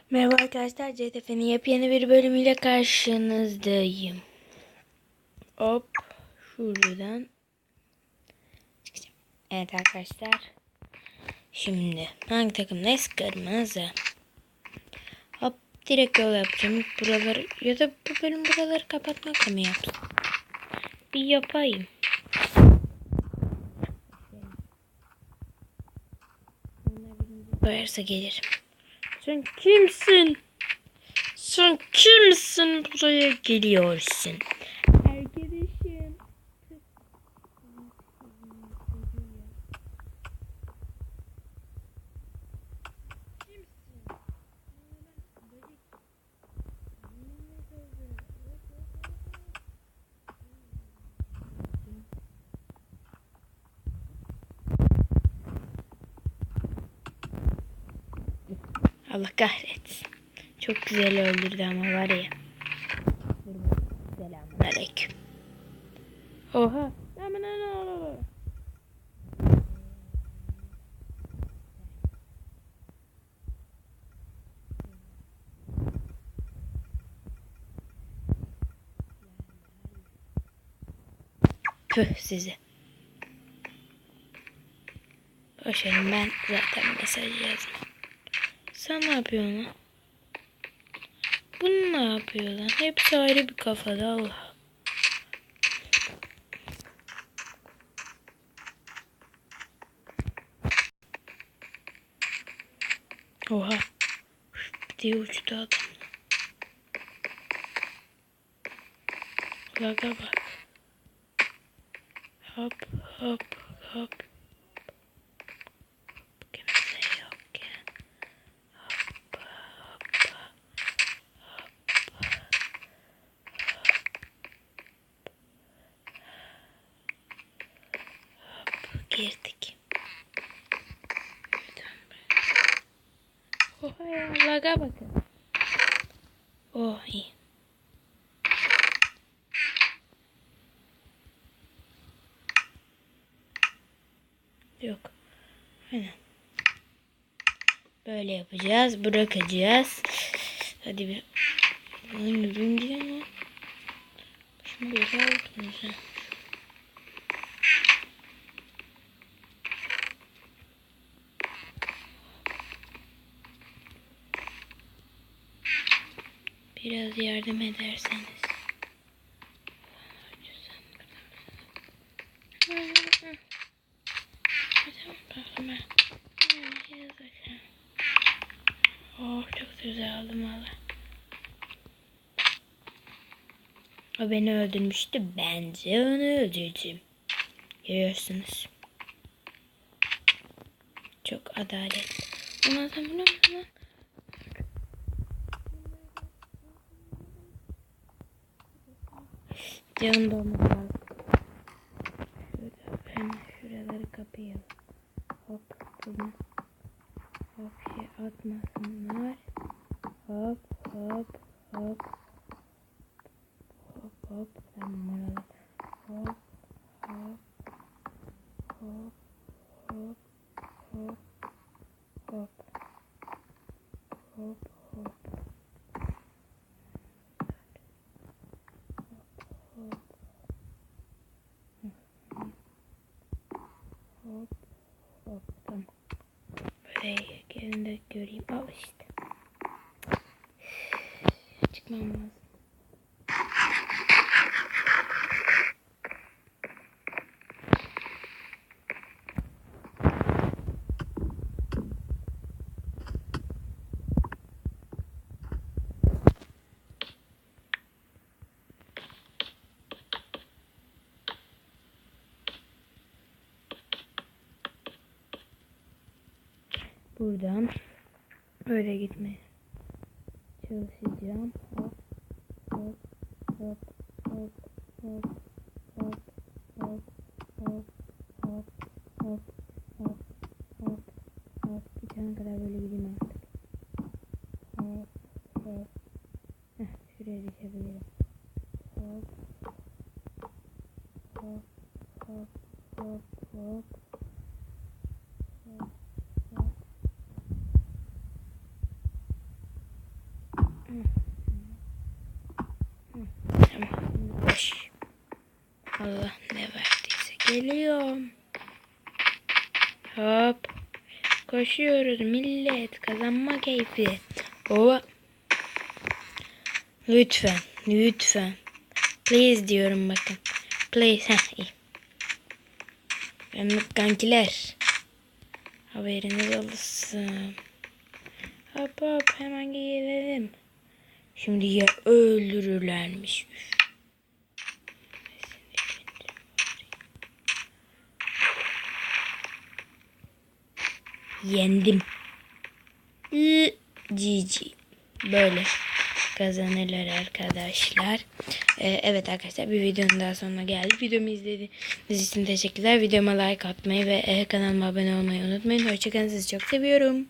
Merhaba arkadaşlar, CTF'nin yepyeni bir bölümüyle karşınızdayım. Hop, şuradan çıkacağım. Evet arkadaşlar, şimdi hangi takımdayız? Kırmızı. Hop, direkt yol yapacağım. Buraları ya da bu bölüm buraları kapatmakla mı yapsam? Bir yapayım. Koyarsa gelirim. Sen kimsin? Sen kimsin buraya geliyorsun? Arkadaşım. Allah kahretsin. Çok güzel öldürdü ama var ya. Selamünaleyküm. Oha. Aman aman. Tüh sizi. Boşverin, ben zaten mesaj yazmam. Sen ne yapıyorsun lan? Bunu ne yapıyor lan? Hepsi ayrı bir kafada, Allah. Oha. Diye uçtu adam. Laga bak. Hop hop hop. Kimse yokken. Hop hop hop. Girdik. Oha ya, laga bakın. Oh iyi. Yok. Aynen. Böyle yapacağız. Bırakacağız. Hadi bir. Lan yürüyünce ama. Şimdi böyle oldunuz ha. Biraz yardım ederseniz. Oh, çok güzel aldım valla. O beni öldürmüştü. Bence onu öldüreceğim. Görüyorsunuz. Çok adaletli. Ona da bunu. Canım dolması lazım. Şurada ben şuraları kapayalım. Hop bunu. Hop şey atmasınlar. Hop hop hop. Hop hop. Tamam oralar. Hop hop hop hop hop hop hop hop hop hop hop. Tamam. Buraya gelin de göreyim. Al işte. Çıkmam lazım. Buradan öyle gitmeye çalışacağım. Hop hop hop hop hop hop hop hop hop hop hop hop hop. Bir tane kadar böyle gideyim artık. Hop hop. Heh, şuraya düşebilirim. Hop hop hop hop hop hop hop. Geliyorum. Hop. Koşuyoruz millet. Kazanma keyfi. Ova. Lütfen. Lütfen. Please diyorum bakın. Please. Heh, iyi. Kankiler. Haberiniz olsun. Hop hop hemen gelelim. Şimdi ya öldürürlermiş. Yendim. GG. Böyle kazanırlar arkadaşlar. Evet arkadaşlar, bir videonun daha sonuna geldik. Videomu izlediğiniz için teşekkürler. Videoma like atmayı ve kanalıma abone olmayı unutmayın. Hoşçakalın, sizi çok seviyorum.